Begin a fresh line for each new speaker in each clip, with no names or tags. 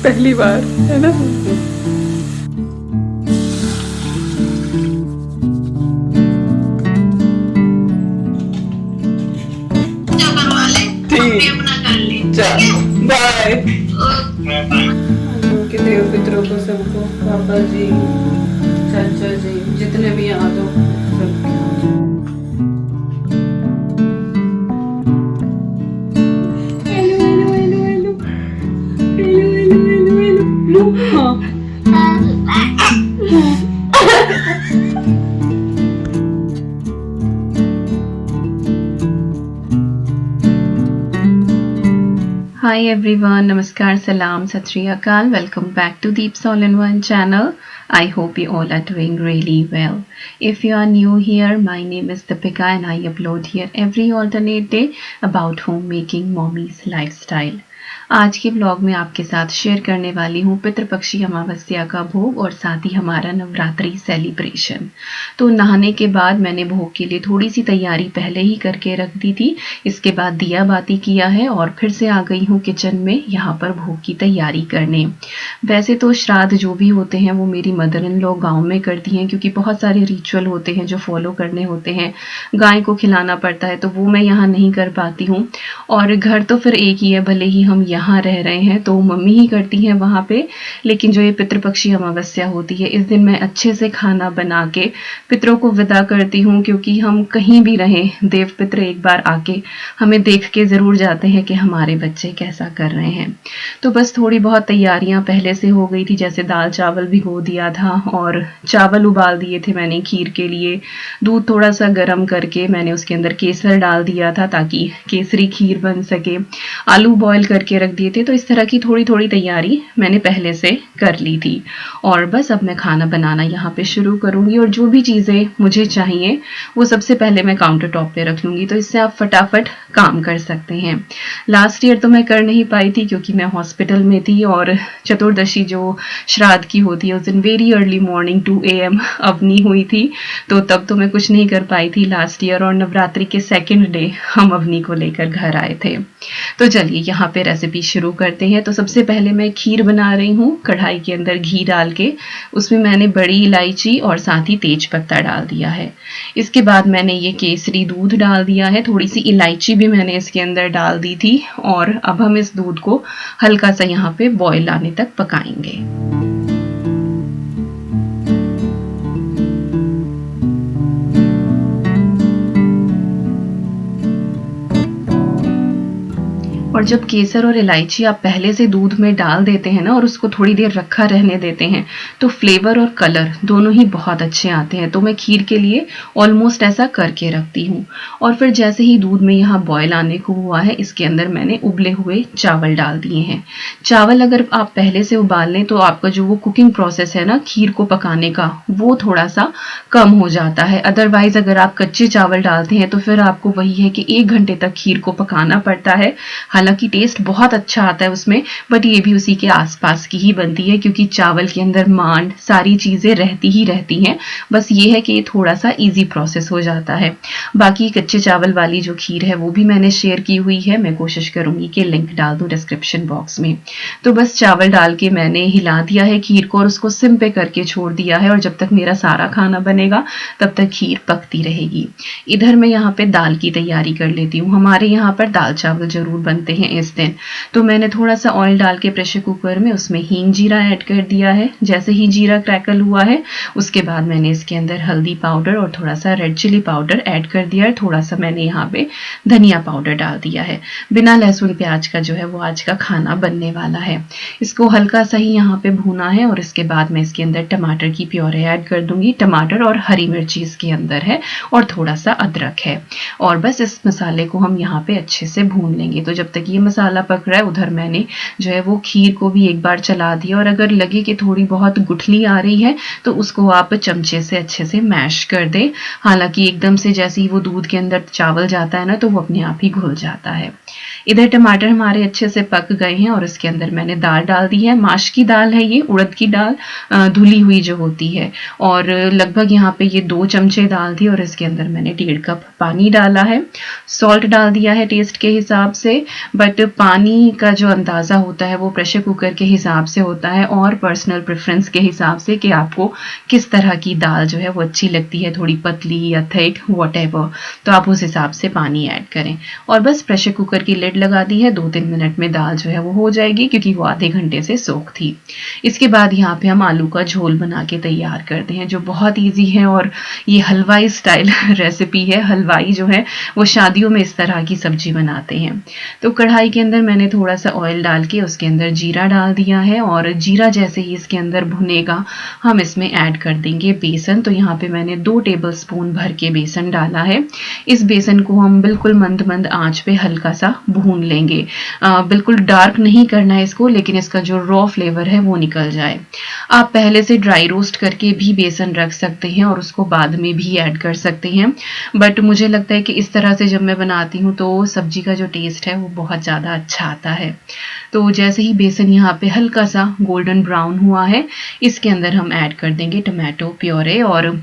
पहली बार, है ना। बाय। के देव पितरों को सबको, पापा जी, चाचा जी, जितने भी आ दो सबके Hi everyone, Namaskar, Salam, Sat Shri Akal. Welcome back to Deep's All-in-One channel. I hope you all are doing really well. If you are new here, my name is Deepika and I upload here every alternate day about homemaking mommy's lifestyle. आज के blog में आपके साथ share करने वाली हूँ पितृपक्षी अमावस्या का भोग और साथ ही हमारा नवरात्रि सेलिब्रेशन। तो नहाने के बाद मैंने भोग के लिए थोड़ी सी तैयारी पहले ही करके रख दी थी। इसके बाद दिया बाती किया है और फिर से आ गई हूँ किचन में यहाँ पर भोग की तैयारी करने। वैसे तो श्राद्ध जो भी होते हैं वो मेरी मदर इन लॉ गाँव में करती हैं, क्योंकि बहुत सारे रिचुअल होते हैं जो फॉलो करने होते हैं, गाय को खिलाना पड़ता है, तो वो मैं यहाँ नहीं कर पाती हूँ। और घर तो फिर एक ही है, भले ही हम यहाँ रह रहे हैं तो मम्मी ही करती हैं वहाँ पे। लेकिन जो ये पितृपक्षी अमावस्या होती है, इस दिन मैं अच्छे से खाना बना के पितरों को विदा करती हूँ, क्योंकि हम कहीं भी रहें देव पितर एक बार आके हमें देख के ज़रूर जाते हैं कि हमारे बच्चे कैसा कर रहे हैं। तो बस थोड़ी बहुत तैयारियाँ पहले से हो गई थी, जैसे दाल चावल भिगो दिया था और चावल उबाल दिए थे मैंने खीर के लिए। दूध थोड़ा सा गर्म करके मैंने उसके अंदर केसर डाल दिया था ताकि केसरी खीर बन सके। आलू बॉईल करके रख दिए थे। तो इस तरह की थोड़ी थोड़ी तैयारी मैंने पहले से कर ली थी और बस अब मैं खाना बनाना यहाँ पे शुरू करूँगी। और जो भी चीज़ें मुझे चाहिए वो सबसे पहले मैं काउंटर टॉप पे रख लूँगी, तो इससे आप फटाफट काम कर सकते हैं। लास्ट ईयर तो मैं कर नहीं पाई थी क्योंकि मैं हॉस्पिटल में थी और चतुर्दशी जो श्राद्ध की होती है उस दिन very early morning 2 AM Avni हुई थी, तो तब तो मैं कुछ नहीं कर पाई थी लास्ट ईयर। और नवरात्रि के सेकेंड डे हम अवनी को लेकर घर आए थे। तो चलिए यहाँ पे रेसिपी शुरू करते हैं। तो सबसे पहले मैं खीर बना रही हूँ। कढ़ाई के अंदर घी डाल के उसमें मैंने बड़ी इलायची और साथ ही तेज पत्ता डाल दिया है। इसके बाद मैंने ये केसरी दूध डाल दिया है, थोड़ी सी इलायची भी मैंने इसके अंदर डाल दी थी। और अब हम इस दूध को हल्का सा यहाँ पे बॉयल आने तक पकाएंगे। और जब केसर और इलायची आप पहले से दूध में डाल देते हैं ना और उसको थोड़ी देर रखा रहने देते हैं, तो फ्लेवर और कलर दोनों ही बहुत अच्छे आते हैं। तो मैं खीर के लिए ऑलमोस्ट ऐसा करके रखती हूँ। और फिर जैसे ही दूध में यहाँ बॉयल आने को हुआ है, इसके अंदर मैंने उबले हुए चावल डाल दिए हैं। चावल अगर आप पहले से उबाल लें तो आपका जो वो कुकिंग प्रोसेस है ना खीर को पकाने का, वो थोड़ा सा कम हो जाता है। अदरवाइज अगर आप कच्चे चावल डालते हैं तो फिर आपको वही है कि 1 घंटे तक खीर को पकाना पड़ता है। हालांकि टेस्ट बहुत अच्छा आता है उसमें, बट ये भी उसी के आसपास की ही बनती है क्योंकि चावल के अंदर मांड सारी चीज़ें रहती हैं। बस ये है कि ये थोड़ा सा इजी प्रोसेस हो जाता है। बाकी कच्चे चावल वाली जो खीर है वो भी मैंने शेयर की हुई है, मैं कोशिश करूंगी कि लिंक डाल दूं डिस्क्रिप्शन बॉक्स में। तो बस चावल डाल के मैंने हिला दिया है खीर को और उसको सिम पे करके छोड़ दिया है। और जब तक मेरा सारा खाना बनेगा तब तक खीर पकती रहेगी। इधर मैं यहाँ पे दाल की तैयारी कर लेती हूँ। हमारे यहाँ पर दाल चावल जरूर बनते हैं इस दिन। तो मैंने थोड़ा सा ऑयल डाल के प्रेशर कुकर में उसमें हींग जीरा ऐड कर दिया है। जैसे ही जीरा क्रैकल हुआ है उसके बाद मैंने इसके अंदर हल्दी पाउडर और थोड़ा सा रेड चिली पाउडर ऐड कर दिया है। थोड़ा सा मैंने यहाँ पे धनिया पाउडर डाल दिया है। बिना लहसुन प्याज का जो है वो आज का खाना बनने वाला है। इसको हल्का सा ही यहाँ पे भूना है और इसके बाद मैं इसके अंदर टमाटर की प्योरे ऐड कर दूंगी। टमाटर और हरी मिर्ची इसके अंदर है और थोड़ा सा अदरक है। और बस इस मसाले को हम यहाँ पे अच्छे से भून लेंगे। तो जब तक ये मसाला पक रहा है उधर मैंने जो है वो खीर को भी एक बार चला दिया। और अगर लगे कि थोड़ी बहुत गुठली आ रही है तो उसको आप चमचे से अच्छे से मैश कर दें। हालांकि एकदम से जैसे ही वो दूध के अंदर चावल जाता है ना तो वो अपने आप ही घुल जाता है। इधर टमाटर हमारे अच्छे से पक गए हैं और इसके अंदर मैंने दाल डाल दी है। माश की दाल है ये, उड़द की दाल धुली हुई जो होती है, और लगभग यहाँ पे ये 2 चमचे दाल दी और इसके अंदर मैंने 1.5 कप पानी डाला है। सॉल्ट डाल दिया है टेस्ट के हिसाब से, बट पानी का जो अंदाज़ा होता है वो प्रेशर कुकर के हिसाब से होता है और पर्सनल प्रेफरेंस के हिसाब से कि आपको किस तरह की दाल जो है वो अच्छी लगती है, थोड़ी पतली या थिक व्हाटएवर, तो आप उस हिसाब से पानी ऐड करें। और बस प्रेशर कुकर की लिड लगा दी है, 2-3 मिनट में दाल जो है वो हो जाएगी क्योंकि वो आधे घंटे से सोख थी। इसके बाद यहाँ पे हम आलू का झोल बना के तैयार करते हैं जो बहुत ईजी है और ये हलवाई स्टाइल रेसिपी है। हलवाई जो है वो शादियों में इस तरह की सब्जी बनाते हैं। तो कढ़ाई के अंदर मैंने थोड़ा सा ऑयल डाल के उसके अंदर जीरा डाल दिया है और जीरा जैसे ही इसके अंदर भुनेगा हम इसमें ऐड कर देंगे बेसन। तो यहाँ पे मैंने 2 टेबलस्पून भर के बेसन डाला है। इस बेसन को हम बिल्कुल मंद मंद आंच पे हल्का सा भून लेंगे। बिल्कुल डार्क नहीं करना है इसको, लेकिन इसका जो रॉ फ्लेवर है वो निकल जाए। आप पहले से ड्राई रोस्ट करके भी बेसन रख सकते हैं और उसको बाद में भी ऐड कर सकते हैं, बट मुझे लगता है कि इस तरह से जब मैं बनाती हूँ तो सब्जी का जो टेस्ट है वो बहुत ज़्यादा अच्छा आता है। तो जैसे ही बेसन यहाँ पे हल्का सा गोल्डन ब्राउन हुआ है, इसके अंदर हम ऐड कर देंगे टमाटो प्योरे। और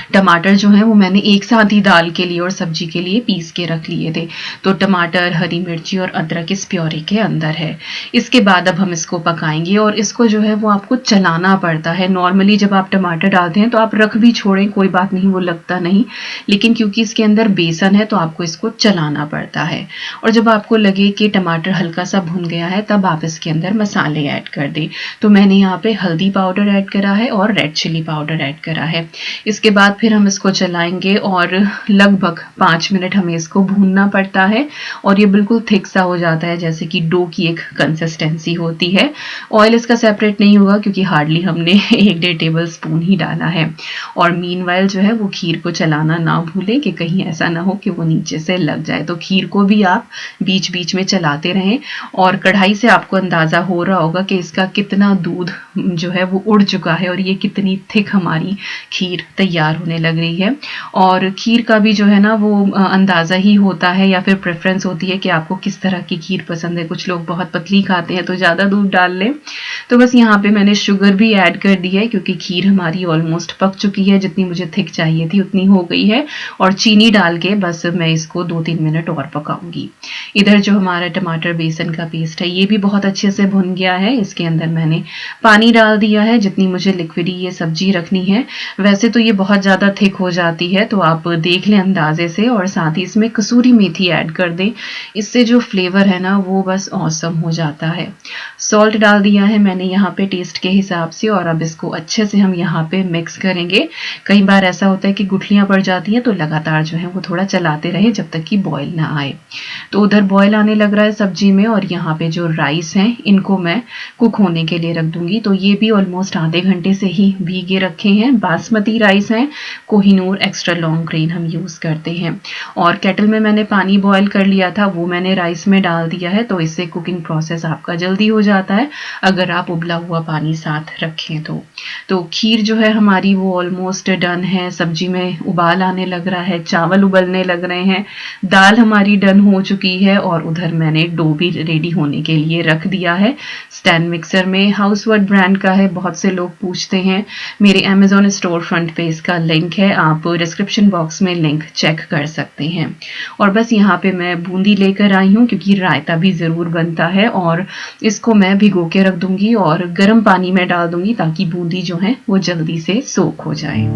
टमाटर जो है वो मैंने एक साथ ही दाल के लिए और सब्जी के लिए पीस के रख लिए थे। तो टमाटर, हरी मिर्ची और अदरक इस प्योरे के अंदर है। इसके बाद अब हम इसको पकाएंगे और इसको जो है वो आपको चलाना पड़ता है। नॉर्मली जब आप टमाटर डालते हैं तो आप रख भी छोड़ें कोई बात नहीं, वो लगता नहीं, लेकिन क्योंकि इसके अंदर बेसन है तो आपको इसको चलाना पड़ता है। और जब आपको लगे कि टमाटर हल्का सा भुन गया है तब आप इसके अंदर मसाले ऐड कर दें। तो मैंने यहाँ पे हल्दी पाउडर ऐड करा है और रेड चिली पाउडर ऐड करा है। इसके बाद फिर हम इसको चलाएंगे और लगभग 5 मिनट हमें इसको भूनना पड़ता है और ये बिल्कुल थिक सा हो जाता है, जैसे कि डो की एक कंसिस्टेंसी होती है। ऑयल इसका सेपरेट नहीं होगा क्योंकि हार्डली हमने 1-1.5 टेबल स्पून ही डाला है। और मीनवाइल जो है वो खीर को चलाना ना भूलें कि कहीं ऐसा ना हो कि वो नीचे से लग जाए। तो खीर को भी आप बीच बीच में चलाते रहें और कढ़ाई से आपको अंदाज़ा हो रहा होगा कि इसका कितना दूध जो है वो उड़ चुका है और ये कितनी थिक हमारी खीर तैयार होने लग रही है। और खीर का भी जो है ना वो अंदाज़ा ही होता है या फिर प्रेफरेंस होती है कि आपको किस तरह की खीर पसंद है। कुछ लोग बहुत पतली खाते हैं तो ज़्यादा दूध डाल लें। तो बस यहाँ पे मैंने शुगर भी ऐड कर दी है क्योंकि खीर हमारी ऑलमोस्ट पक चुकी है, जितनी मुझे थिक चाहिए थी उतनी हो गई है। और चीनी डाल के बस मैं इसको 2-3 मिनट और पकाऊंगी। इधर जो हमारा टमाटर बेसन का पेस्ट है ये भी बहुत अच्छे से भुन गया है। इसके अंदर मैंने पानी डाल दिया है जितनी मुझे लिक्विडी ये सब्जी रखनी है। वैसे तो ये बहुत ज़्यादा थिक हो जाती है तो आप देख लें अंदाजे से, और साथ ही इसमें कसूरी मेथी ऐड कर दें। इससे जो फ्लेवर है ना वो बस ऑसम हो जाता है। सॉल्ट डाल दिया है मैंने यहाँ पे टेस्ट के हिसाब से और अब इसको अच्छे से हम यहाँ पे मिक्स करेंगे। कई बार ऐसा होता है कि गुठलियाँ पड़ जाती हैं तो लगातार जो है वो थोड़ा चलाते रहे जब तक कि बॉयल ना आए। तो उधर बॉयल आने लग रहा है सब्जी में और यहाँ पे जो राइस हैं इनको मैं कुक होने के लिए रख दूंगी। तो ये भी ऑलमोस्ट आधे घंटे से ही भीगे रखे हैं। बासमती राइस हैं, कोहिनूर एक्स्ट्रा लॉन्ग ग्रेन हम यूज़ करते हैं। और केटल में मैंने पानी बॉयल कर लिया था, वो मैंने राइस में डाल दिया है। तो इससे कुकिंग प्रोसेस आपका जल्दी हो जाता है अगर आप उबला हुआ पानी साथ रखें तो खीर जो है हमारी वो ऑलमोस्ट डन है। सब्जी में उबाल आने लग रहा है, चावल उबलने लग रहे हैं, दाल हमारी डन हो चुकी है और उधर मैंने डो भी रेडी होने के लिए रख दिया है। स्टैंड मिक्सर में हाउसवर्ड ब्रांड का है, बहुत से लोग पूछते हैं। मेरे अमेजोन स्टोर फ्रंट पे इसका लिंक है, आप डिस्क्रिप्शन बॉक्स में लिंक चेक कर सकते हैं। और बस यहाँ पे मैं बूंदी लेकर आई हूँ क्योंकि रायता भी ज़रूर बनता है और इसको मैं भिगो के रख दूंगी और गर्म पानी में डाल दूंगी ताकि बूंदी जो है वो जल्दी से सोख हो जाए।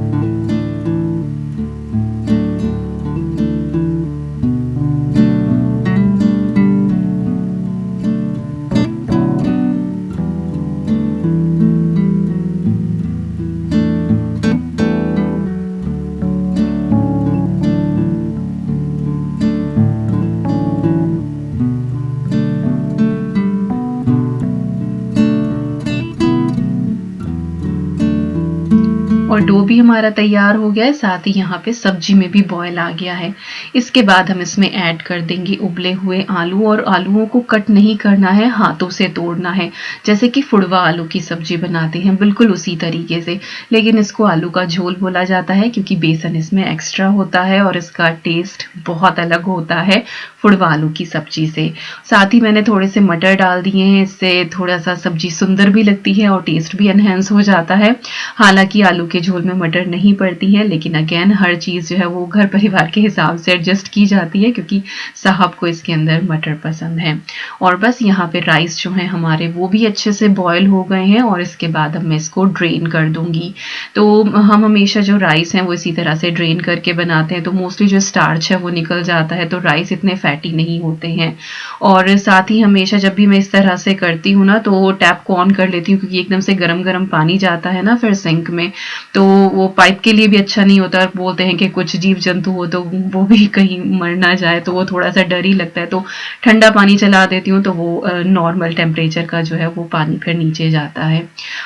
और डो भी हमारा तैयार हो गया है, साथ ही यहाँ पे सब्जी में भी बॉयल आ गया है। इसके बाद हम इसमें ऐड कर देंगे उबले हुए आलू और आलूओं को कट नहीं करना है, हाथों से तोड़ना है जैसे कि फुड़वा आलू की सब्जी बनाते हैं बिल्कुल उसी तरीके से। लेकिन इसको आलू का झोल बोला जाता है क्योंकि बेसन इसमें एक्स्ट्रा होता है और इसका टेस्ट बहुत अलग होता है फुड़वा आलू की सब्जी से। साथ ही मैंने थोड़े से मटर डाल दिए हैं, इससे थोड़ा सा सब्जी सुंदर भी लगती है और टेस्ट भी एनहेंस हो जाता है। हालांकि आलू के झोल में मटर नहीं पड़ती है, लेकिन अगेन हर चीज़ जो है वो घर परिवार के हिसाब से एडजस्ट की जाती है, क्योंकि साहब को इसके अंदर मटर पसंद है। और बस यहाँ पे राइस जो है हमारे वो भी अच्छे से बॉयल हो गए हैं और इसके बाद अब मैं इसको ड्रेन कर दूंगी। तो हम हमेशा जो राइस हैं वो इसी तरह से ड्रेन करके बनाते हैं, तो मोस्टली जो स्टार्च है वो निकल जाता है, तो राइस इतने फैटी नहीं होते हैं। और साथ ही हमेशा जब भी मैं इस तरह से करती हूँ ना, तो टैप को ऑन कर लेती हूँ, क्योंकि एकदम से गरम गरम पानी जाता है ना फिर सिंक में, तो वो पाइप के लिए भी अच्छा नहीं होता। और बोलते हैं कि कुछ जीव जंतु हो तो वो भी कहीं मर ना जाए, तो वो थोड़ा सा डर ही लगता है। तो ठंडा पानी चला देती हूँ, तो वो नॉर्मल टेम्परेचर का जो है वो पानी फिर नीचे जाता है।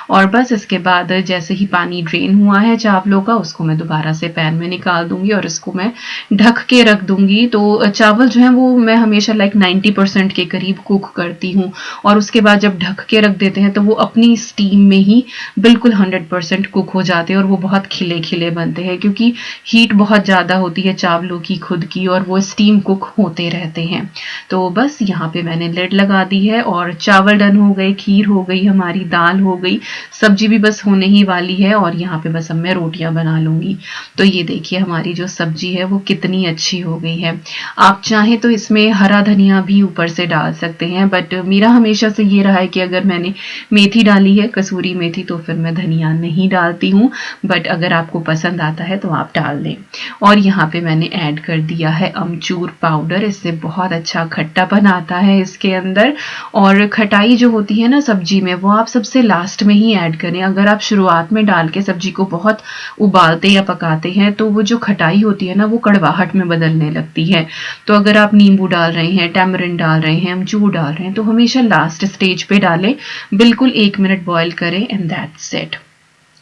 और बस इसके बाद जैसे ही पानी ड्रेन हुआ है चावलों का, उसको मैं दोबारा से पैन में निकाल दूंगी और इसको मैं ढक के रख दूंगी। तो चावल जो है वो मैं हमेशा लाइक 90% के करीब कुक करती हूँ, और उसके बाद जब ढक के रख देते हैं तो वो अपनी स्टीम में ही बिल्कुल 100% कुक हो जाते हैं और वो बहुत खिले खिले बनते हैं, क्योंकि हीट बहुत ज़्यादा होती है चावलों की खुद की, और वो स्टीम कुक होते रहते हैं। तो बस यहाँ पे मैंने लिड लगा दी है और चावल डन हो गए, खीर हो गई, हमारी दाल हो गई, सब्जी भी बस होने ही वाली है, और यहाँ पे बस अब मैं रोटियां बना लूंगी। तो ये देखिए हमारी जो सब्जी है वो कितनी अच्छी हो गई है। आप चाहें तो इसमें हरा धनिया भी ऊपर से डाल सकते हैं, बट मेरा हमेशा से ये रहा है कि अगर मैंने मेथी डाली है, कसूरी मेथी, तो फिर मैं धनिया नहीं डालती हूँ, बट अगर आपको पसंद आता है तो आप डाल दें। और यहाँ पे मैंने ऐड कर दिया है अमचूर पाउडर, इससे बहुत अच्छा खट्टापन आता है इसके अंदर। और खटाई जो होती है ना सब्जी में, वो आप सबसे लास्ट में ही ऐड करें। अगर आप शुरुआत में डाल के सब्जी को बहुत उबालते या पकाते हैं तो वो जो खटाई होती है ना वो कड़वाहट में बदलने लगती है। तो अगर आप नींबू डाल रहे हैं, टैमरिंड डाल रहे हैं, अमचूर डाल रहे हैं, तो हमेशा लास्ट स्टेज पे डालें, बिल्कुल 1 मिनट बॉयल करें एंड दैट्स इट।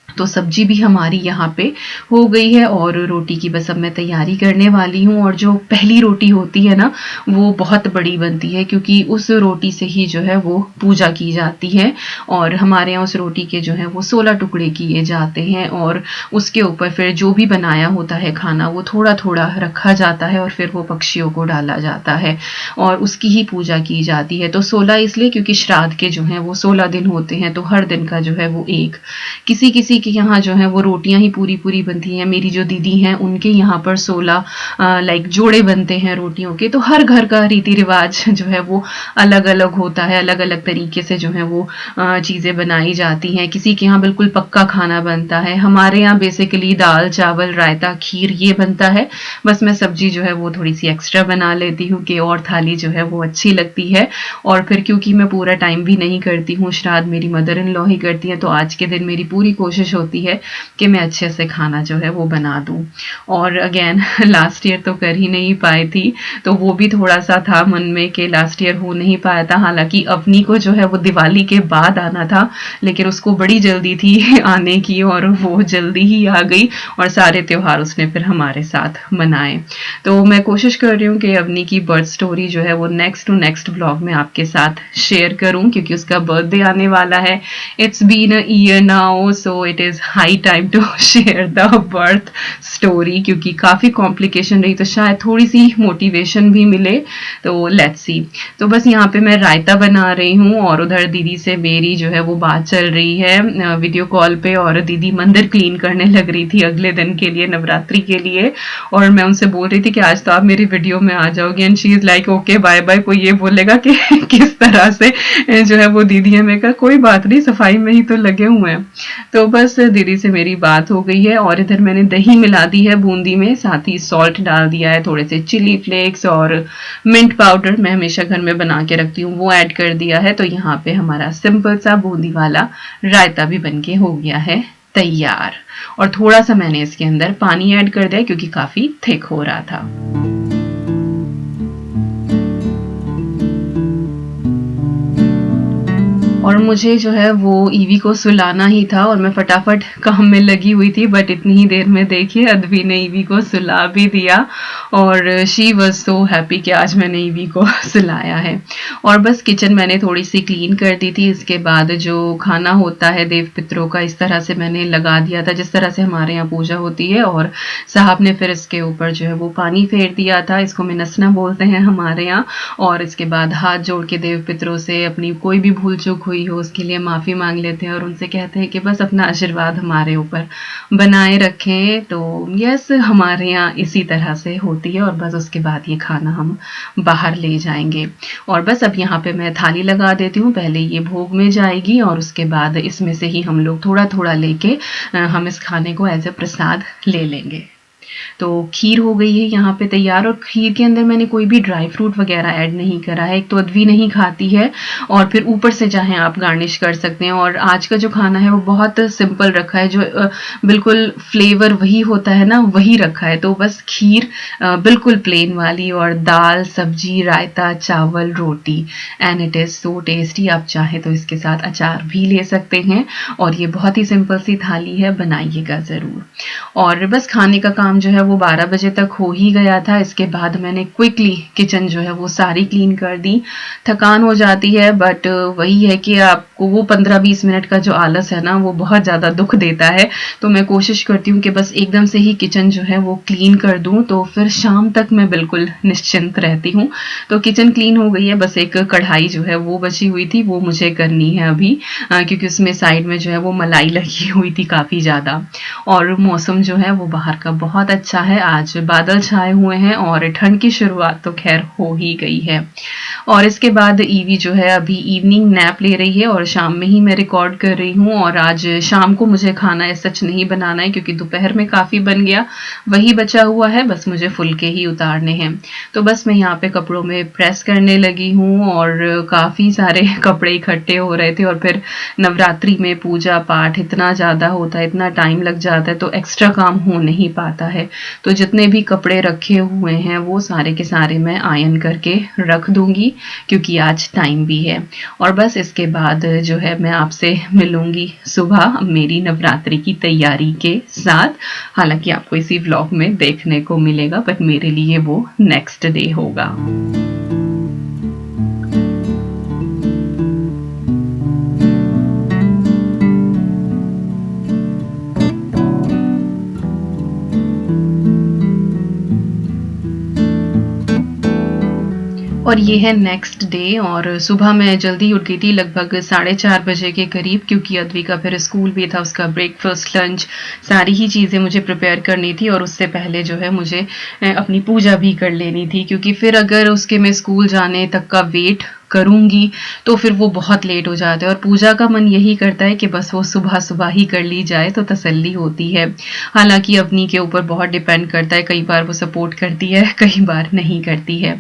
तो सब्जी भी हमारी यहाँ पे हो गई है और रोटी की बस अब मैं तैयारी करने वाली हूँ। और जो पहली रोटी होती है ना वो बहुत बड़ी बनती है, क्योंकि उस रोटी से ही जो है वो पूजा की जाती है, और हमारे यहाँ उस रोटी के जो है वो 16 टुकड़े किए जाते हैं, और उसके ऊपर फिर जो भी बनाया होता है खाना वो थोड़ा थोड़ा रखा जाता है और फिर वो पक्षियों को डाला जाता है और उसकी ही पूजा की जाती है। तो 16 इसलिए क्योंकि श्राद्ध के जो है वो 16 दिन होते हैं, तो हर दिन का जो है वो एक। किसी किसी के यहाँ जो है वो रोटियां ही पूरी पूरी बनती हैं। मेरी जो दीदी हैं उनके यहाँ पर 16 लाइक जोड़े बनते हैं रोटियों के। तो हर घर का रीति रिवाज जो है वो अलग अलग होता है, अलग अलग तरीके से जो है वो चीज़ें बनाई जाती हैं। किसी के यहाँ बिल्कुल पक्का खाना बनता है, हमारे यहाँ बेसिकली दाल चावल रायता खीर ये बनता है। बस मैं सब्जी जो है वो थोड़ी सी एक्स्ट्रा बना लेती हूँ कि और थाली जो है वो अच्छी लगती है। और फिर क्योंकि मैं पूरा टाइम भी नहीं करती हूँ, श्राद्ध मेरी मदर इन लॉ ही करती है, तो आज के दिन मेरी पूरी कोशिश होती है कि मैं अच्छे से खाना जो है वो बना दूं। और अगेन लास्ट ईयर तो कर ही नहीं पाई थी, तो वो भी थोड़ा सा था मन में कि लास्ट ईयर हो नहीं पाया था। हालांकि अपनी को जो है वो दिवाली के बाद आना था, लेकिन उसको बड़ी जल्दी थी आने की और वो जल्दी ही आ गई और सारे त्योहार उसने फिर हमारे साथ मनाए। तो मैं कोशिश कर रही हूँ कि अवनी की बर्थ स्टोरी जो है वो नेक्स्ट टू नेक्स्ट ब्लॉग में आपके साथ शेयर करूँ, क्योंकि उसका बर्थडे आने वाला है। It's been a year now, so it is high time to share the birth story, क्योंकि काफ़ी कॉम्प्लिकेशन रही, तो शायद थोड़ी सी मोटिवेशन भी मिले। तो लेट्स सी। तो बस यहाँ पे मैं रायता बना रही हूँ और उधर दीदी से मेरी जो है वो बात चल रही है वीडियो कॉल पे, और दीदी मंदिर क्लीन करने लग रही थी अगले दिन के लिए, नवरात्रि के लिए। और मैं उनसे बोल रही थी कि आज तो आप मेरी वीडियो में आ जाओगे, and she is like okay bye bye. कोई ये बोलेगा कि किस तरह से जो है वो दीदी है। मैं कहा कोई बात नहीं, सफाई में ही तो लगे हुए हैं। तो बस दीदी से मेरी बात हो गई है और इधर मैंने दही मिला दी है बूंदी में, साथ ही सॉल्ट डाल दिया है, थोड़े से चिली फ्लेक्स और मिंट पाउडर मैं हमेशा घर में बना के रखती हूँ वो ऐड कर दिया है। तो यहाँ पे हमारा सिंपल सा बूंदी वाला रायता भी बनके हो गया है तैयार। और थोड़ा सा मैंने इसके अंदर पानी ऐड कर दिया क्योंकि काफी थिक हो रहा था। और मुझे जो है वो ईवी को सुलाना ही था और मैं फटाफट काम में लगी हुई थी, बट इतनी ही देर में देखिए अदवी ने ईवी को सुला भी दिया और शी वॉज सो हैप्पी कि आज मैंने ईवी को सुलाया है। और बस किचन मैंने थोड़ी सी क्लीन कर दी थी। इसके बाद जो खाना होता है देव पितरों का, इस तरह से मैंने लगा दिया था जिस तरह से हमारे यहाँ पूजा होती है, और साहब ने फिर इसके ऊपर जो है वो पानी फेर दिया था। इसको मिनसना बोलते हैं हमारे यहाँ। और इसके बाद हाथ जोड़ के देव पितरों से अपनी कोई भी भूल चूक हुई हो उसके लिए माफ़ी मांग लेते हैं और उनसे कहते हैं कि बस अपना आशीर्वाद हमारे ऊपर बनाए रखें। तो यस, हमारे यहाँ इसी तरह से होती है। और बस उसके बाद ये खाना हम बाहर ले जाएंगे। और बस अब यहाँ पे मैं थाली लगा देती हूँ। पहले ये भोग में जाएगी और उसके बाद इसमें से ही हम लोग थोड़ा थोड़ा लेके हम इस खाने को एज ए प्रसाद ले लेंगे। तो खीर हो गई है यहाँ पे तैयार, और खीर के अंदर मैंने कोई भी ड्राई फ्रूट वगैरह ऐड नहीं करा है। एक तो अदवी नहीं खाती है और फिर ऊपर से चाहे आप गार्निश कर सकते हैं। और आज का जो खाना है वो बहुत सिंपल रखा है, जो बिल्कुल फ्लेवर वही होता है ना वही रखा है। तो बस खीर बिल्कुल प्लेन वाली, और दाल, sabzi, raita, chawal, roti, and it is so tasty. आप चाहें तो इसके साथ अचार भी ले सकते हैं। और ये बहुत ही सिंपल सी थाली है, बनाइएगा ज़रूर। और बस खाने का काम जो है वो 12 बजे तक हो ही गया था। इसके बाद मैंने क्विकली किचन जो है वो सारी क्लीन कर दी। थकान हो जाती है, बट वही है कि आपको वो 15-20 मिनट का जो आलस है ना वो बहुत ज़्यादा दुख देता है। तो मैं कोशिश करती हूँ कि बस एकदम से ही किचन जो है वो क्लीन कर दूँ, तो फिर शाम तक मैं बिल्कुल निश्चिंत रहती हूँ। तो किचन क्लीन हो गई है, बस एक कढ़ाई जो है वो बची हुई थी, वो मुझे करनी है अभी, क्योंकि उसमें साइड में जो है वो मलाई लगी हुई थी काफ़ी ज़्यादा। और मौसम जो है वो बाहर का बहुत अच्छा है। आज बादल छाए हुए हैं और ठंड की शुरुआत तो खैर हो ही गई है। और इसके बाद ईवी जो है अभी इवनिंग नैप ले रही है, और शाम में ही मैं रिकॉर्ड कर रही हूँ। और आज शाम को मुझे खाना सच नहीं बनाना है, क्योंकि दोपहर में काफ़ी बन गया, वही बचा हुआ है, बस मुझे फुलके ही उतारने हैं। तो बस मैं यहाँ पे कपड़ों में प्रेस करने लगी हूँ, और काफ़ी सारे कपड़े इकट्ठे हो रहे थे। और फिर नवरात्रि में पूजा पाठ इतना ज़्यादा होता है, इतना टाइम लग जाता है, तो एक्स्ट्रा काम हो नहीं पाता है। तो जितने भी कपड़े रखे हुए हैं वो सारे के सारे मैं आयरन करके रख दूंगी, क्योंकि आज टाइम भी है। और बस इसके बाद जो है मैं आपसे मिलूंगी सुबह मेरी नवरात्रि की तैयारी के साथ। हालांकि आपको इसी व्लॉग में देखने को मिलेगा, बट मेरे लिए वो नेक्स्ट डे होगा। और ये है नेक्स्ट डे, और सुबह मैं जल्दी उठ गई थी, लगभग 4:30 बजे के करीब, क्योंकि अद्वी का फिर स्कूल भी था, उसका ब्रेकफास्ट, लंच, सारी ही चीज़ें मुझे प्रिपेयर करनी थी। और उससे पहले जो है मुझे अपनी पूजा भी कर लेनी थी, क्योंकि फिर अगर उसके मैं स्कूल जाने तक का वेट करूंगी तो फिर वो बहुत लेट हो जाता है। और पूजा का मन यही करता है कि बस वो सुबह सुबह ही कर ली जाए तो तसल्ली होती है। हालांकि अपनी के ऊपर बहुत डिपेंड करता है, कई बार वो सपोर्ट करती है, कई बार नहीं करती है।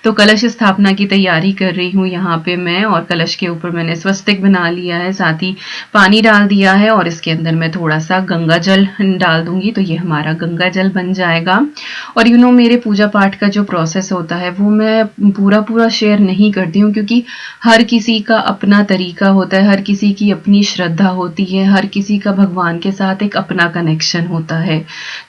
तो कलश स्थापना की तैयारी कर रही हूँ यहाँ पे मैं, और कलश के ऊपर मैंने स्वस्तिक बना लिया है, साथ ही पानी डाल दिया है, और इसके अंदर मैं थोड़ा सा गंगा जल डाल दूंगी, तो ये हमारा गंगा जल बन जाएगा। और मेरे पूजा पाठ का जो प्रोसेस होता है वो मैं पूरा शेयर नहीं करती हूँ, क्योंकि हर किसी का अपना तरीका होता है, हर किसी की अपनी श्रद्धा होती है, हर किसी का भगवान के साथ एक अपना कनेक्शन होता है।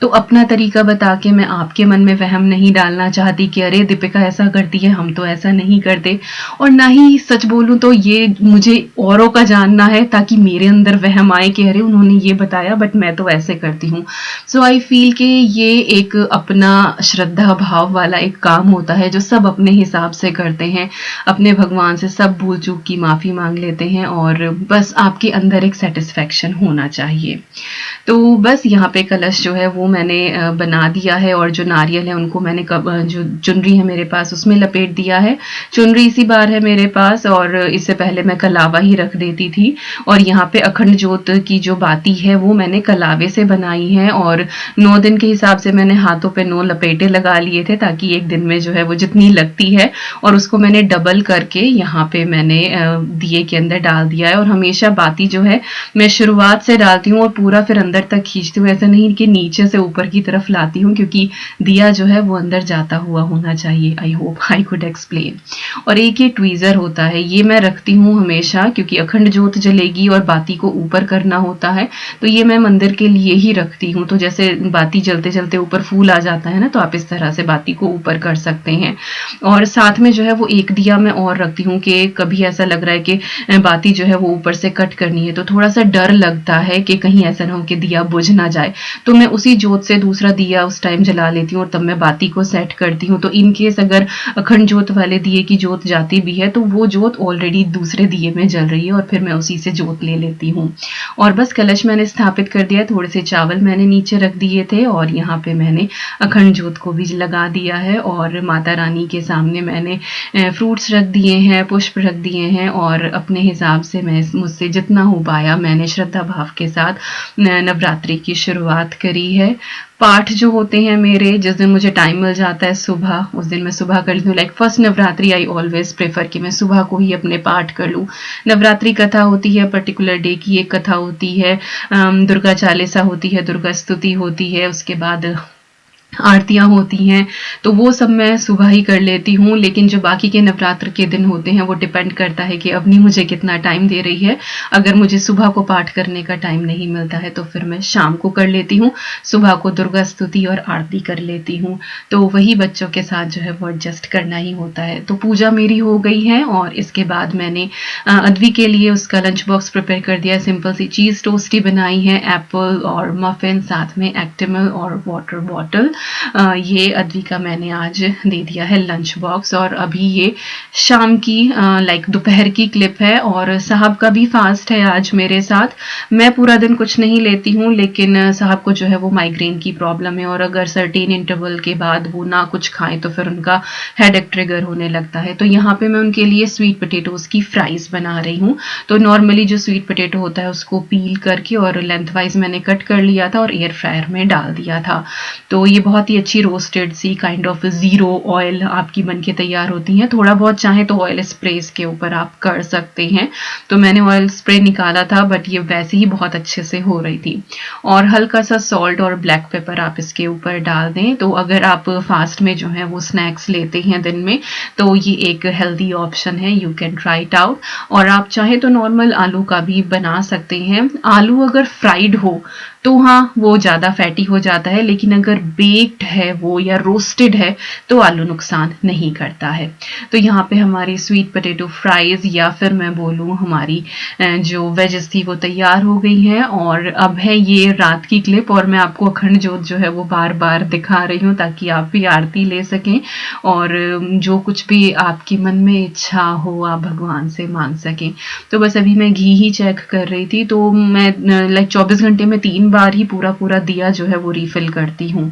तो अपना तरीका बता के मैं आपके मन में वहम नहीं डालना चाहती कि अरे दीपिका ऐसा करती है, हम तो ऐसा नहीं करते। और ना ही सच बोलूं तो ये मुझे औरों का जानना है, ताकि मेरे अंदर वहम आए कि अरे उन्होंने ये बताया बट मैं तो ऐसे करती हूँ। सो आई फील कि ये एक अपना श्रद्धा भाव वाला एक काम होता है, जो सब अपने हिसाब से करते हैं, अपने भगवान से सब भूल चूक की माफ़ी मांग लेते हैं, और बस आपके अंदर एक सेटिस्फेक्शन होना चाहिए। तो बस यहाँ पे कलश जो है वो मैंने बना दिया है, और जो नारियल है उनको मैंने जो चुनरी है मेरे पास उसमें लपेट दिया है। चुनरी इसी बार है मेरे पास, और इससे पहले मैं कलावा ही रख देती थी। और यहाँ पे अखंड ज्योत की जो बाती है वो मैंने कलावे से बनाई है, और 9 दिन के हिसाब से मैंने हाथों पे 9 लपेटे लगा लिए थे, ताकि एक दिन में जो है वो जितनी लगती है, और उसको मैंने डबल कर करके यहाँ पे मैंने दिए के अंदर डाल दिया है। और हमेशा बाती जो है मैं शुरुआत से डालती हूँ और पूरा फिर अंदर तक खींचती हूँ, ऐसा नहीं कि नीचे से ऊपर की तरफ लाती हूँ, क्योंकि दिया जो है वो अंदर जाता हुआ होना चाहिए। I hope I could explain. और एक ये ट्वीज़र होता है, ये मैं रखती हूँ हमेशा, क्योंकि अखंड जोत जलेगी और बाती को ऊपर करना होता है, तो ये मैं मंदिर के लिए ही रखती हूँ। तो जैसे बाती जलते जलते ऊपर फूल आ जाता है ना, तो आप इस तरह से बाती को ऊपर कर सकते हैं। और साथ में जो है वो एक दिया मैं और रखती हूँ कि कभी ऐसा लग रहा है कि बाती जो है वो ऊपर से कट करनी है, तो थोड़ा सा डर लगता है कि कहीं ऐसा ना हो कि दिया बुझ ना जाए, तो मैं उसी जोत से दूसरा दिया उस टाइम जला लेती हूँ और तब मैं बाती को सेट करती हूँ। तो इन केस अगर अखंड जोत वाले दिए की जोत जाती भी है तो वो जोत ऑलरेडी दूसरे दिए में जल रही है और फिर मैं उसी से जोत ले लेती हूँ। और बस कलश मैंने स्थापित कर दिया, थोड़े से चावल मैंने नीचे रख दिए थे और यहाँ पे मैंने अखंड जोत को भी लगा दिया है। और माता रानी के सामने मैंने फ्रूट्स रख दिए हैं, पुष्प रख दिए हैं और अपने हिसाब से मैं मुझसे जितना हो पाया मैंने श्रद्धा भाव के साथ नवरात्रि की शुरुआत करी है। पाठ जो होते हैं मेरे, जिस दिन मुझे टाइम मिल जाता है सुबह, उस दिन मैं सुबह कर लेती हूँ। Like first Navratri I always prefer कि मैं सुबह को ही अपने पाठ कर लूँ। नवरात्रि कथा होती है, पर्टिकुलर डे की एक कथा होती है, दुर्गा चालीसा होती है, दुर्गा स्तुति होती है, उसके बाद आरतियाँ होती हैं, तो वो सब मैं सुबह ही कर लेती हूँ। लेकिन जो बाकी के नवरात्र के दिन होते हैं वो डिपेंड करता है कि अवनी मुझे कितना टाइम दे रही है। अगर मुझे सुबह को पाठ करने का टाइम नहीं मिलता है तो फिर मैं शाम को कर लेती हूँ, सुबह को दुर्गा स्तुति और आरती कर लेती हूँ। तो वही बच्चों के साथ जो है वो एडजस्ट करना ही होता है। तो पूजा मेरी हो गई है और इसके बाद मैंने अद्वी के लिए उसका लंच बॉक्स प्रिपेयर कर दिया। सिंपल सी चीज़ टोस्टी बनाई है, एप्पल और मफिन, साथ में एक्टिमल और वाटर बॉटल। ये अद्वी का मैंने आज दे दिया है लंच बॉक्स। और अभी ये शाम की लाइक दोपहर की क्लिप है और साहब का भी फास्ट है आज मेरे साथ। मैं पूरा दिन कुछ नहीं लेती हूँ, लेकिन साहब को जो है वो माइग्रेन की प्रॉब्लम है और अगर सर्टेन इंटरवल के बाद वो ना कुछ खाएं तो फिर उनका हेडेक ट्रिगर होने लगता है। तो यहाँ पे मैं उनके लिए स्वीट पोटैटोज़ की फ्राइज़ बना रही हूँ। तो नॉर्मली जो स्वीट पोटैटो होता है उसको पील करके और लेंथ वाइज मैंने कट कर लिया था और एयर फ्रायर में डाल दिया था। तो ये बहुत ही अच्छी रोस्टेड सी काइंड ऑफ ज़ीरो ऑयल आपकी बन के तैयार होती हैं। थोड़ा बहुत चाहे तो ऑयल स्प्रे इसके ऊपर आप कर सकते हैं। तो मैंने ऑयल स्प्रे निकाला था बट ये वैसे ही बहुत अच्छे से हो रही थी। और हल्का सा सॉल्ट और ब्लैक पेपर आप इसके ऊपर डाल दें। तो अगर आप फास्ट में जो है वो स्नैक्स लेते हैं दिन में तो ये एक हेल्दी ऑप्शन है, you can try it out. और आप चाहे तो नॉर्मल आलू का भी बना सकते हैं। आलू अगर फ्राइड हो तो हाँ वो ज़्यादा फैटी हो जाता है, लेकिन अगर बेक्ड है वो या रोस्टेड है तो आलू नुकसान नहीं करता है। तो यहाँ पे हमारी स्वीट पोटैटो फ्राइज़ या फिर मैं बोलूँ हमारी जो वेजेस थी वो तैयार हो गई हैं। और अब है ये रात की क्लिप और मैं आपको अखंड जोत जो है वो बार बार दिखा रही हूँ ताकि आप भी आरती ले सकें और जो कुछ भी आपके मन में इच्छा हो आप भगवान से मांग सकें। तो बस अभी मैं घी ही चेक कर रही थी, तो मैं लाइक 24 घंटे में 3 बार ही पूरा दिया जो है वो रिफिल करती हूँ।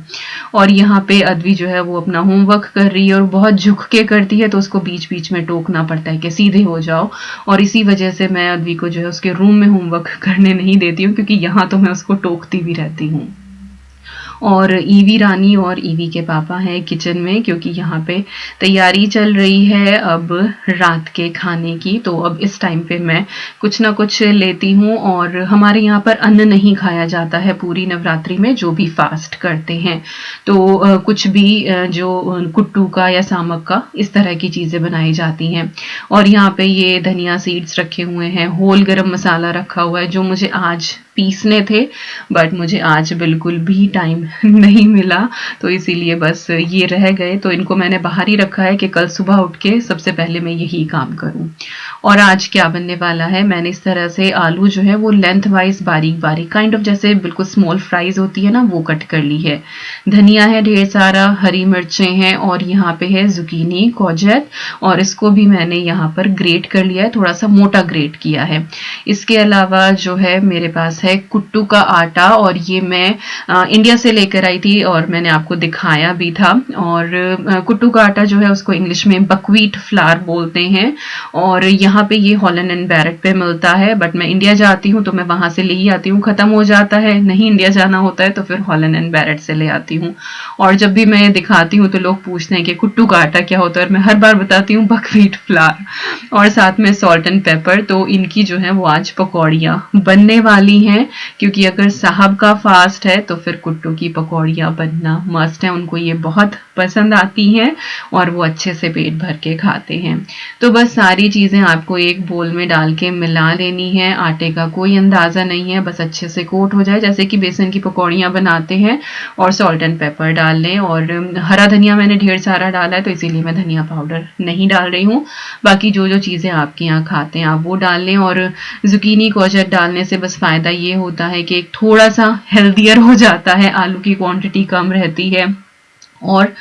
और यहाँ पे अद्वी जो है वो अपना होमवर्क कर रही है और बहुत झुक के करती है तो उसको बीच बीच में टोकना पड़ता है कि सीधे हो जाओ। और इसी वजह से मैं अद्वी को जो है उसके रूम में होमवर्क करने नहीं देती हूँ, क्योंकि यहाँ तो मैं उसको टोकती भी रहती हूँ। और ईवी रानी और ईवी के पापा हैं किचन में, क्योंकि यहाँ पे तैयारी चल रही है अब रात के खाने की। तो अब इस टाइम पे मैं कुछ ना कुछ लेती हूँ। और हमारे यहाँ पर अन्न नहीं खाया जाता है पूरी नवरात्रि में, जो भी फास्ट करते हैं। तो कुछ भी जो कुट्टू का या सामक का इस तरह की चीज़ें बनाई जाती हैं। और यहाँ पे ये धनिया सीड्स रखे हुए हैं, होल गरम मसाला रखा हुआ है जो मुझे आज पीसने थे बट मुझे आज बिल्कुल भी टाइम नहीं मिला, तो इसीलिए बस ये रह गए। तो इनको मैंने बाहर ही रखा है कि कल सुबह उठ के सबसे पहले मैं यही काम करूं। और आज क्या बनने वाला है, मैंने इस तरह से आलू जो है वो लेंथ वाइज बारीक बारीक काइंड ऑफ जैसे बिल्कुल स्मॉल फ्राइज होती है ना वो कट कर ली है। धनिया है ढेर सारा, हरी मिर्चें हैं और यहाँ पे है जुकीनी कोजेत और इसको भी मैंने यहाँ पर ग्रेट कर लिया है, थोड़ा सा मोटा ग्रेट किया है। इसके अलावा जो है मेरे पास है कुट्टू का आटा, और ये मैं इंडिया से लेकर आई थी और मैंने आपको दिखाया भी था। और कुट्टू का आटा जो है उसको इंग्लिश में बकवीट फ्लावर बोलते हैं, और यहाँ पे ये हॉलैंड एंड बैरेट पे मिलता है। बट मैं इंडिया जाती हूँ तो मैं वहां से ले ही आती हूँ, खत्म हो जाता है, नहीं इंडिया जाना होता है तो फिर हॉलैंड एंड बैरेट से ले आती हूँ। और जब भी मैं दिखाती हूँ तो लोग पूछते हैं कि कुट्टू का आटा क्या होता है, और मैं हर बार बताती हूँ बकवीट फ्लावर, और साथ में सॉल्ट एंड पेपर। तो इनकी जो है वो आज पकौड़ियाँ बनने वाली हैं, क्योंकि अगर साहब का फास्ट है तो फिर कुट्टू की पकौड़ियाँ बनना मस्ट है। उनको ये बहुत पसंद आती हैं और वो अच्छे से पेट भर के खाते हैं। तो बस सारी चीज़ें आपको एक बोल में डाल के मिला लेनी है। आटे का कोई अंदाज़ा नहीं है, बस अच्छे से कोट हो जाए जैसे कि बेसन की पकौड़ियाँ बनाते हैं, और सॉल्ट एंड पेपर डाल लें। और हरा धनिया मैंने ढेर सारा डाला है तो इसीलिए मैं धनिया पाउडर नहीं डाल रही हूँ। बाकी जो जो चीज़ें आपके यहाँ खाते हैं आप वो डाल लें। और जुकीनी कोर्जेट डालने से बस फ़ायदा ये होता है कि थोड़ा सा हेल्दियर हो जाता है, आलू की क्वांटिटी कम रहती है और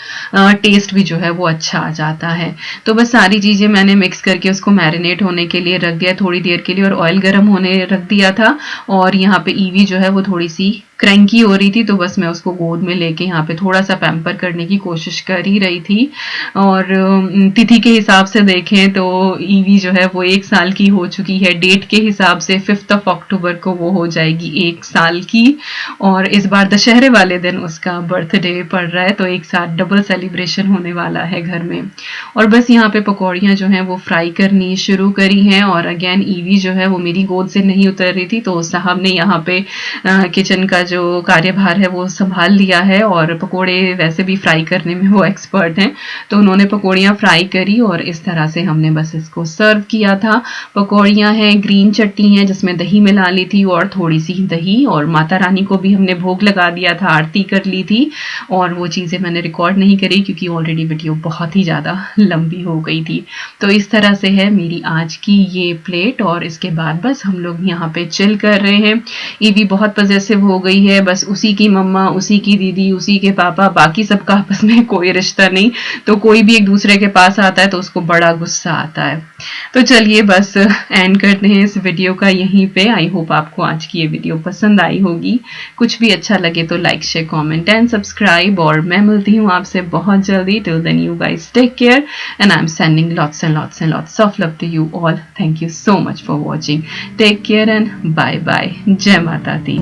टेस्ट भी जो है वो अच्छा आ जाता है। तो बस सारी चीज़ें मैंने मिक्स करके उसको मैरिनेट होने के लिए रख दिया थोड़ी देर के लिए, और ऑयल गर्म होने रख दिया था। और यहाँ पे ईवी जो है वो थोड़ी सी क्रैंकी हो रही थी, तो बस मैं उसको गोद में लेके यहाँ पे थोड़ा सा पैम्पर करने की कोशिश कर ही रही थी। और तिथि के हिसाब से देखें तो ईवी जो है वो 1 साल की हो चुकी है, डेट के हिसाब से 5 अक्टूबर को वो हो जाएगी 1 साल की। और इस बार दशहरे वाले दिन उसका बर्थडे पड़ रहा है, तो एक साथ डबल सेलिब्रेशन होने वाला है घर में। और बस यहाँ पे पकौड़ियाँ जो हैं वो फ्राई करनी शुरू करी हैं। और अगेन ईवी जो है वो मेरी गोद से नहीं उतर रही थी, तो साहब ने यहाँ पे किचन का जो कार्यभार है वो संभाल लिया है, और पकोड़े वैसे भी फ्राई करने में वो एक्सपर्ट हैं, तो उन्होंने पकोड़ियाँ फ्राई करी और इस तरह से हमने बस इसको सर्व किया था। पकोड़ियाँ हैं, ग्रीन चटनी है जिसमें दही मिला ली थी और थोड़ी सी दही, और माता रानी को भी हमने भोग लगा दिया था, आरती कर ली थी। और वो चीज़ें मैंने रिकॉर्ड नहीं करी क्योंकि ऑलरेडी वीडियो बहुत ही ज़्यादा लंबी हो गई थी। तो इस तरह से है मेरी आज की ये प्लेट, और इसके बाद बस हम लोग यहाँ पे चिल कर रहे हैं। ईवी बहुत पॉजेसिव हो गई है, बस उसी की मम्मा, उसी की दीदी, उसी के पापा, बाकी सबका आपस में कोई रिश्ता नहीं। तो कोई भी एक दूसरे के पास आता है तो उसको बड़ा गुस्सा आता है। तो चलिए बस एंड करते हैं इस वीडियो का यहीं पे। आई होप आपको आज की ये वीडियो पसंद आई होगी। कुछ भी अच्छा लगे तो like, share, comment and subscribe. और मैं मिलती हूँ आपसे बहुत जल्दी। Till then you guys take care and I am sending lots and lots and lots of love to you all. Thank you so much for watching. Take care and bye bye. जय माता दी।